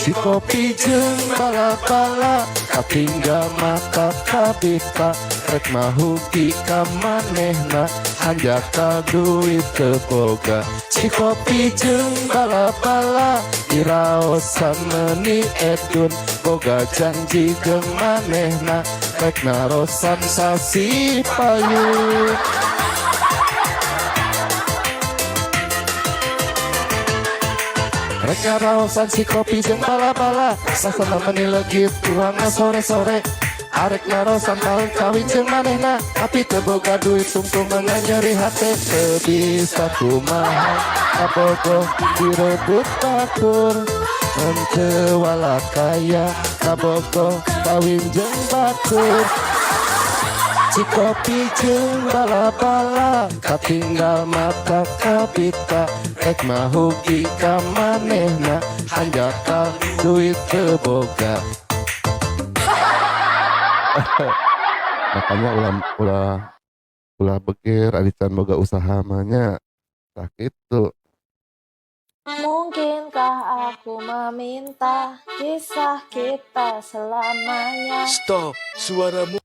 Si kopi jeung bala-bala katinggal mata kabita rek mahuki ka manehna hanjaka duit teu boga. Si kopi jeung bala-bala diraosan meuni edun boga janji jeung manehna rek narosan sasi payung. Rek raosan si kopi jeung bala-bala sasana meni legit tuangna sore-sore arek narosan tahun kawin jeung manehna tapi teu boga duit sungtung nyeri hate teu bisa kumaha kabogoh direbut batur henteu wala kaya kabogoh kawin jeung batur. Si kopi jeung bala-bala katinggal mata kabita rek mahuki ka manehna hanjaka duit teu boga. Makanya ulah beger alican boga usaha mah nya tah kitu. Mungkinkah aku meminta kisah kita selamanya? Stop, suaramu